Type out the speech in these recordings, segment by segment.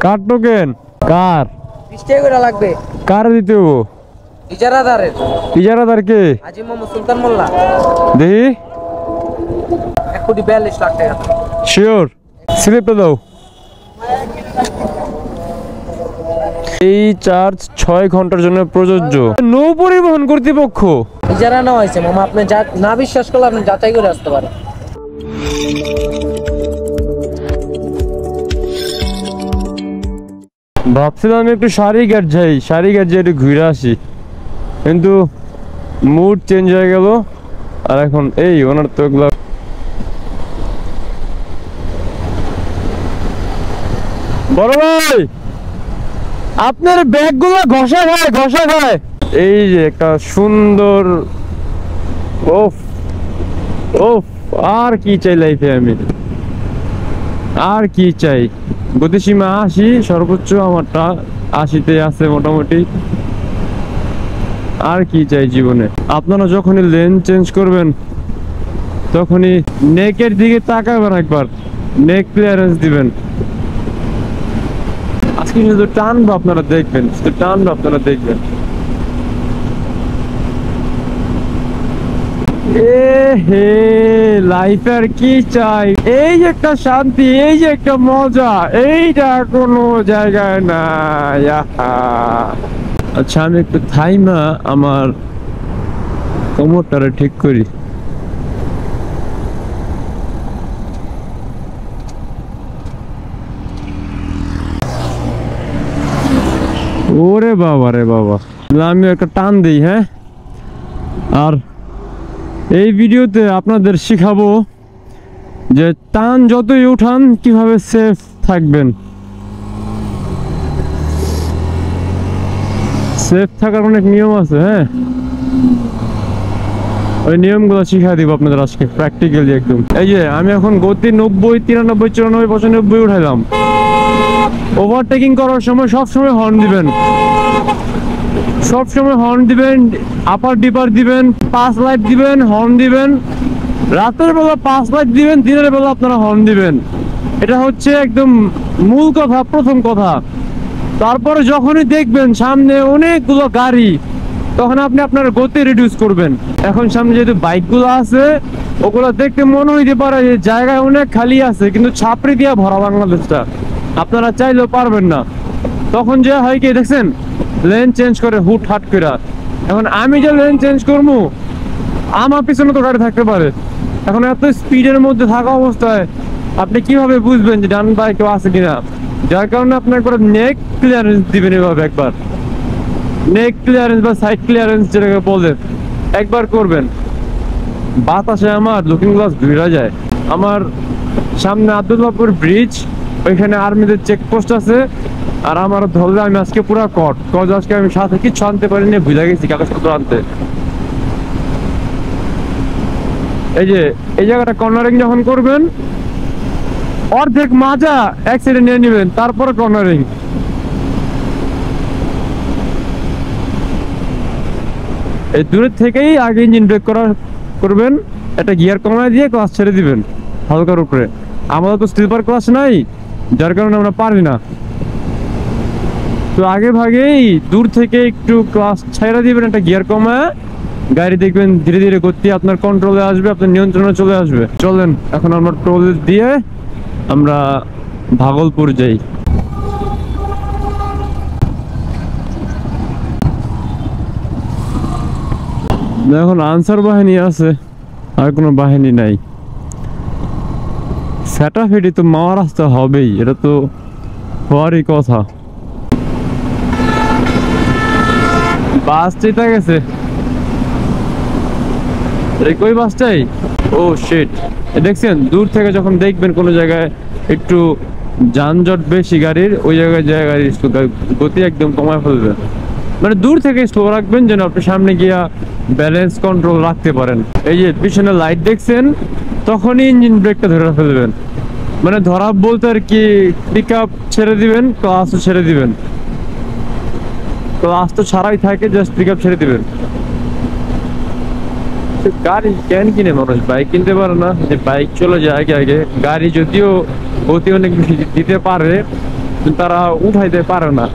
কার token? কার 20 টাকা করে লাগবে। কার দিতে হবো? ইজারাদারের। ইজারাদার কে? হাজী মোহাম্মদ সুলতান মোল্লা। দেখি 1,42 লাখ টাকা। শিওর? স্লিপটা দাও। এই চার্জ 6 ঘন্টার জন্য প্রযোজ্য। নৌ পরিবহন কর্তৃপক্ষ ইজারা নেওয়া হয়েছে মামা, আপনি না বিশ্বাস করলে আপনি যাচাই করে আসতে পারেন। ভাবছিলাম একটু সারিঘাট যাই, সারিঘাট যাই একটু ঘুরে আসি, কিন্তু মুড চেঞ্জ হয়ে গেল। আর এখন এই ওনার তো এগুলো বড় ভাই, আপনার ব্যাগগুলো ঘষা খায় ঘষা খায়। এই যে একটা সুন্দর, ওফ ওফ, আর কি চাই লাইফে, আমি আর কি চাই? গতিসীমা 80, সর্বোচ্চ আমারটা 80-তে আছে মোটামুটি। আর কি চাই জীবনে? আপনারা যখনই লেন চেঞ্জ করবেন তখনই নেকের দিকে তাকাবেন, একবার নেক ক্লিয়ারেন্স দিবেন। আজকে শুধু টানবো, আপনারা দেখবেন, শুধু টানবো, আপনারা দেখবেন। হে লাইফে আর কি চাই? এই যে একটা শান্তি, এই যে একটা মজা, এইটা কোনো জায়গায় নাই। আচ্ছা, আমি একটু থাইমা আমার কোমরটারে ঠিক করি। ওরে বাবা রে বাবা, আমি একটা টান দিই। হ্যাঁ, আর এই ভিডিওতে আপনাদের শিখাবো যে টান যতই উঠান কিভাবে সেফ থাকবেন। সেফ থাকার অনেক নিয়ম আছে। হ্যাঁ, ওই নিয়মগুলো শিখা দিব আপনাদের আজকে প্র্যাকটিক্যালি একদম। এই যে আমি এখন গতি 90, 93, 94, 95 উঠাইলাম। ওভারটেকিং করার সময় সবসময় হর্ন দিবেন, সবসময় হর্ন দিবেন, আপার ডিপার দিবেন, পাস লাইট দিবেন, হর্ন দিবেন। রাতের বেলা পাস লাইট দিবেন, দিনের বেলা আপনারা হর্ন দিবেন। এটা হচ্ছে একদম মূল কথা, প্রথম কথা। তারপরে যখনই দেখবেন সামনে অনেকগুলো গাড়ি, তখন আপনি আপনার গতি রিডিউস করবেন। এখন সামনে যেহেতু বাইকগুলো আছে, ওগুলো দেখতে মনে হইতে পারে যে জায়গায় অনেক খালি আছে, কিন্তু ছাপড়ি দিয়া ভরা বাংলাদেশটা, আপনারা চাইলেও পারবেন না। তখন যে হয় কি দেখছেন, লেন চেঞ্জ করে হুট হাট করে। এখন আমি যে লেন চেঞ্জ করবো, আমার পিছনে তো গাড়ি থাকতে পারে। এখন এত স্পিডের মধ্যে থাকা অবস্থায় আপনি কিভাবে বুঝবেন যে ডান বাই কেউ আছে কিনা? যার কারণে আপনার করে নেক ক্লিয়ারেন্স দিবেন, এভাবে একবার নেক ক্লিয়ারেন্স বা সাইড ক্লিয়ারেন্স যেটাকে বলে একবার করবেন। বাতাসে আমার লুকিং গ্লাস ঘুরে যায়। আমার সামনে আব্দুল্লাহপুর ব্রিজ, ওইখানে আর্মিদের চেকপোস্ট আছে। আর আমার ধরলে আমি আজকে পুরো কট, আজকে আমি সাথে কিছু আনতে পারিনি, ভুলে গেছি কাগজপত্র আনতে। এই যে এই জায়গাটা কর্নারিং যখন করবেন, অর্ধেক মাজা এক সাইডে নিয়ে নেবেন, তারপরে কর্নারিং। এই দূরের থেকেই আগে ইঞ্জিন ব্রেক করবেন, একটা গিয়ার কমায় দিয়ে ক্লাস ছেড়ে দিবেন হালকার উপরে। আমাদের তো স্লিপার ক্লাস নাই, যার কারণে আমরা পারি না। তো আগে ভাগেই দূর থেকে একটু ক্লাস ছেড়ে দিবেন, একটা গিয়ার কমায়, গাড়ি দেখবেন ধীরে ধীরে গতি আপনার কন্ট্রোলে আসবে, আপনার নিয়ন্ত্রণে চলে আসবে। চলেন এখন আমরা টোল দিয়ে আমরা ভাগলপুর যাই। এখন আনসার বাহিনী আছে, আর কোনো বাহিনী নাই। ফেটাফেটি তো মাওয়া রাস্তা হবেই, এটা তো হওয়ারই কথা। বাস চেতা গেছে, কই বাসটাই? ও শিট, দেখছেন দূর থেকে যখন দেখবেন কোনো জায়গায় একটু যানজট বেশি গাড়ির, ওই জায়গায় গাড়ির গতি একদম কমায় ফেলবে। মানে দূর থেকে স্লো রাখবেন, যেন আপনি সামনে গিয়া ব্যালেন্স কন্ট্রোল রাখতে পারেন। এই যে পিছনে লাইট দেখছেন, তখনই ইঞ্জিন ব্রেকটা ধরে ফেলবেন। মানে ধরা বলতে আর কি, পিক আপ ছেড়ে দিবেন, ক্লাসও ছেড়ে দিবেন। ক্লাস তো ছাড়াই থাকে, জাস্ট পিক আপ ছেড়ে দিবেন। গাড়ি কেন কিনে মানুষ? বাইক কিনতে পারে না, যে বাইক চলে যায় আগে আগে। গাড়ি যদিও গতি অনেক বেশি দিতে পারে, কিন্তু তারা উঠাইতে পারে না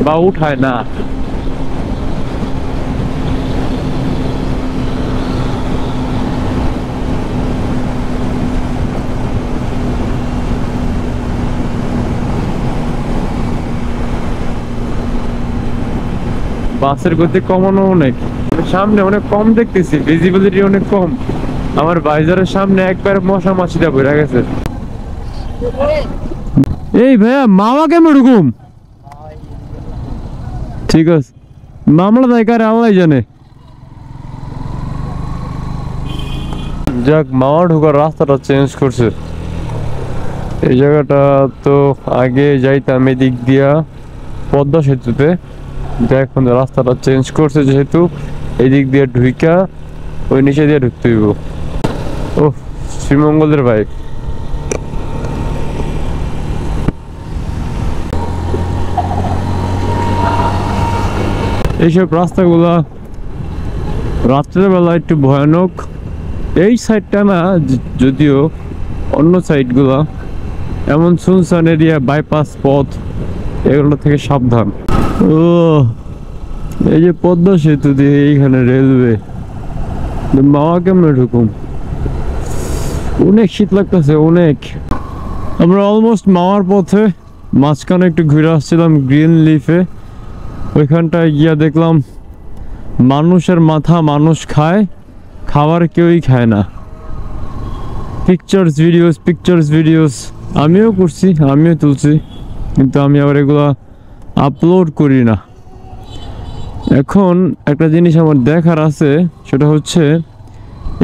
বা উঠায় না। বাসের গতি কমানো অনেক, সামনে অনেক কম দেখতেছি, ভিজিবিলিটি অনেক কম। আমার বাইজারের সামনে একবার মশা মাছিটা বেড়ে গেছে। এই ভাইয়া মামা কেমন রকম? ঠিক আছে, মামলা দায়কার আল্লাহ জানে। যাক, মামা ঢোকার রাস্তাটা চেঞ্জ করছে। এই জায়গাটা তো আগে যাইতাম এদিক দিয়া পদ্মা সেতুতে, এখন রাস্তাটা চেঞ্জ করছে যেহেতু এদিক দিয়ে ঢুইকা ওই নিচে দিয়ে ঢুকতে হইব। ও শ্রীমঙ্গলের বাইক। এইসব রাস্তাগুলা রাত্রের বেলা একটু ভয়ানক। এই সাইডটা না, যদিও অন্য সাইডগুলা এমন সুনসান এরিয়া, বাইপাস পথ, এগুলো থেকে সাবধান। ও এই যে পদ্মা সেতু দিয়ে এইখানে রেলওয়ে, মামা কেমনে ঢুকুম, অনেক শীত লাগতেছে অনেক। আমরা অলমোস্ট মামার পথে, মাঝখানে একটু ঘুরে আসছিলাম গ্রিন লিফে, ওইখানটায় গিয়া দেখলাম মানুষের মাথা মানুষ খায়, খাবার কেউই খায় না। পিকচার্স ভিডিওস আমিও করছি, আমিও তুলছি, কিন্তু আমি আবার এগুলা আপলোড করি না। এখন একটা জিনিস আমার দেখার আছে, সেটা হচ্ছে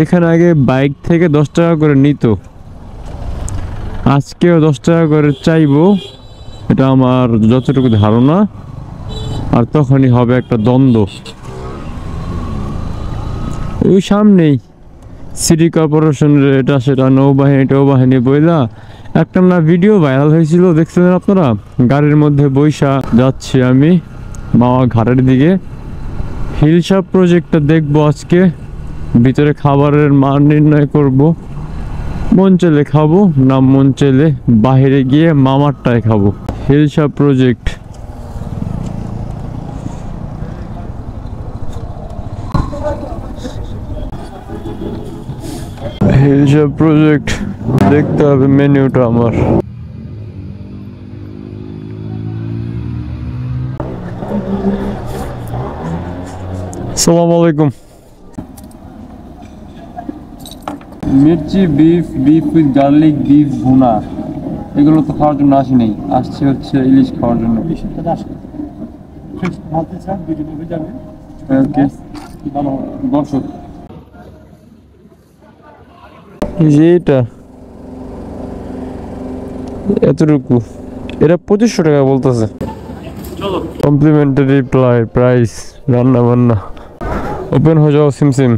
এখানে আগে বাইক থেকে 10 টাকা করে নিত, আজকেও 10 টাকা করে চাইবো, এটা আমার যতটুকু ধারণা। আর তখনই হবে একটা দ্বন্দ্ব। ওই সামনেই সিটি কর্পোরেশনের এটা সেটা নৌবাহিনী বইলা একটা না ভিডিও ভাইরাল হয়েছিল, দেখছিলেন আপনারা? গাড়ির মধ্যে বৈশা যাচ্ছি আমি মামা ঘাটের দিকে। হিলসা প্রজেক্টটা দেখবো আজকে, ভিতরে খাবারের মান নির্ণয় করব, মন চাইলে খাবো, না মন চাইলে বাহিরে গিয়ে মামারটায় খাবো। হিলসা প্রজেক্ট, হিলসা প্রজেক্ট দেখতে হবে মেনুটা আমার। আসসালামু আলাইকুম। Mirchi beef with garlic, beef ভুনা, এগুলো তো খাওয়ার জন্য আসি নেই, আসছে হচ্ছে ইলিশ খাওয়ার জন্য। বসো। এটা এতটুকু, এটা 2500 টাকা বলতেছে। কমপ্লিমেন্টারি প্রাইস, রান্না বান্না। ওপেন হয়ে যাও সিমসিম।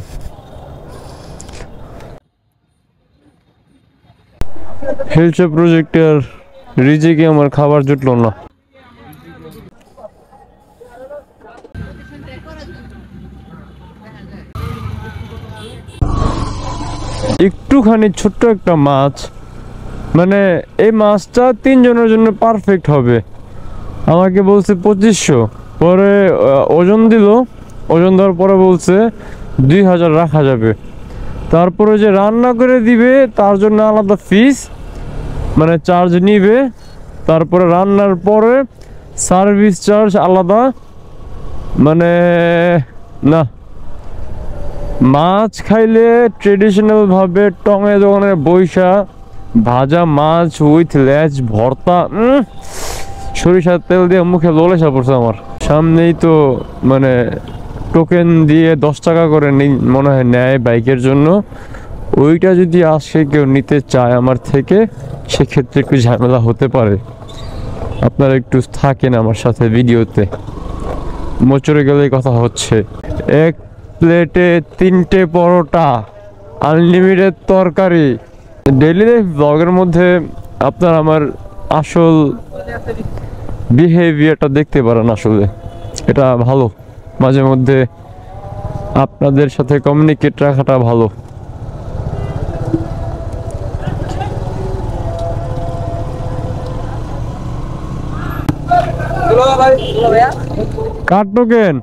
হিলসা প্রজেক্টের রিজিকে আমার খাবার জুটলো না। একটুখানি ছোট্ট একটা মাছ, মানে এই মাছটা 3 জনের জন্য পারফেক্ট হবে। আমাকে বলছে 2500, পরে ওজন দিল, ওজন দেওয়ার পরে বলছে 2000 রাখা যাবে। তারপরে যে রান্না করে দিবে তার জন্য আলাদা ফিস, মানে চার্জ নিবে। তারপরে রান্নার পরে সার্ভিস চার্জ আলাদা, মানে না। মাছ খাইলে ট্রেডিশনাল ভাবে টঙে দোকানে বৈশা ভাজা মাছ উইথ লেজ ভর্তা, সরিষার তেল দিয়ে মুখে লোলেসা পড়ছে আমার। সামনেই তো মানে টোকেন দিয়ে 10 টাকা করে মনে হয় নেয় বাইকের জন্য। ওইটা যদি আসে কেউ নিতে চায় আমার থেকে, সেক্ষেত্রে একটু ঝামেলা হতে পারে। আপনারা একটু থাকেন আমার সাথে ভিডিওতে, মোচড়ে গেলেই কথা হচ্ছে। এক প্লেটে 3টে পরোটা, আনলিমিটেড তরকারি। ডেইলি লাইফ ব্লগের মধ্যে আপনার আমার আসল বিহেভিয়ারটা দেখতে পারেন। আসলে এটা ভালো, মাঝে মধ্যে আপনাদের সাথে কমিউনিকেট রাখাটা ভালো। ভাইয়া কার টোকেন?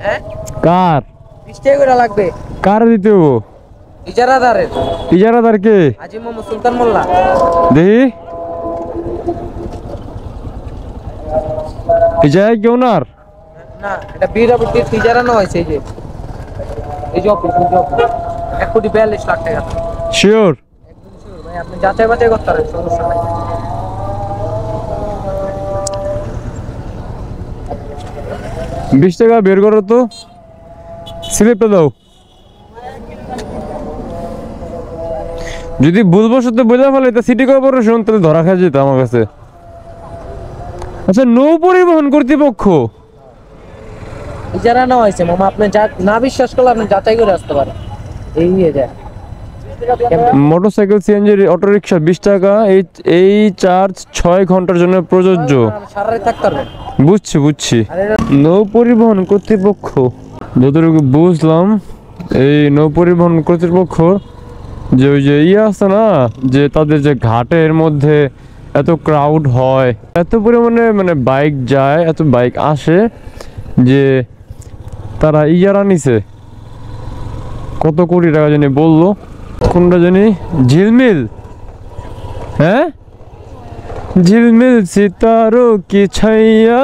হ্যাঁ কার 20 টাকা করে লাগবে। কার দিতে হবো? ইজারাদারের ইজারাদার কে? হাজী মোহাম্মদ সুলতান মোল্লা। দেখি ইজারা কি ওনার? না এটা বিরাবতী ইজারা না হয়েছে। এই যে অফিস 1,42,00,000 টাকা। শিওর? একদম শিওর ভাই, আপনি যাচাই বাছাই করতে পারেন, সমস্যা নাই। $20 বের করো তো, স্লিপটা দাও। যদি ভুলবশত বোঝা ফেলে তা সিটি কর্পোরেশন, তাহলে ধরা খাওয়া যেত আমার কাছে। আচ্ছা, নৌ পরিবহন কর্তৃপক্ষ ইজারা না হয়েছে মামা, আপনি না বিশ্বাস করলে আপনি যাচাই করে আসতে পারেন। এই নিয়ে যায় মোটরসাইকেল, সিএনজি, অটোরিকশা 20 টাকা। এই চার্জ 6 ঘন্টার জন্য প্রযোজ্য। সারা রাত থাকতে পারবেন। বুঝছি। নৌ পরিবহন কর্তৃপক্ষ, যতটুকু বুঝলাম, এই নৌ পরিবহন কর্তৃপক্ষ যে ওই যে আছে না, যে তাদের যে ঘাটের মধ্যে এত ক্রাউড হয়, এত পরিমাণে মানে বাইক যায়, এত বাইক আসে, যে তারা ইজারা নিছে কত কোটি টাকা জানি বললো, কোনটা জানি, ঝিলমিল। হ্যাঁ, झिलमिल सितारों की छैया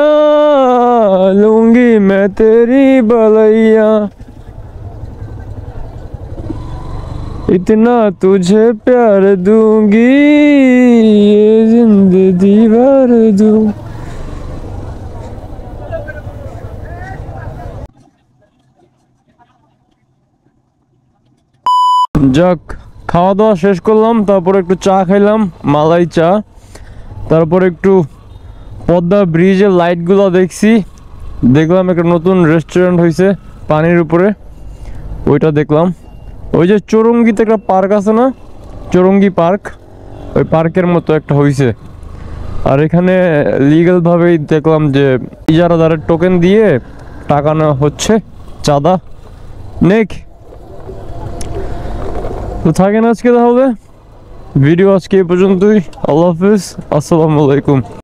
लूंगी मैं तेरी बलैया, इतना तुझे प्यार दूंगी ये जिंदगी भर दूं। যাক, খাওয়া দাওয়া শেষ করলাম, তারপর একটু চা খাইলাম, মালাই চা। তারপর একটু পদ্মা ব্রিজের লাইটগুলো দেখলাম একটা নতুন রেস্টুরেন্ট হয়েছে পানির উপরে, ওইটা দেখলাম। ওই যে চৌরঙ্গিতে একটা পার্ক আছে না, চৌরঙ্গি পার্ক, ওই পার্কের মতো একটা হয়েছে। আর এখানে লিগ্যালভাবেই দেখলাম যে ইজারাদারের টোকেন দিয়ে টাকা নেওয়া হচ্ছে, চাঁদা নেক। তো থাকেন আজকে, তাহলে ভিডিও আজকে এই পর্যন্তই। আল্লাহ হাফিজ, আসসালামু আলাইকুম।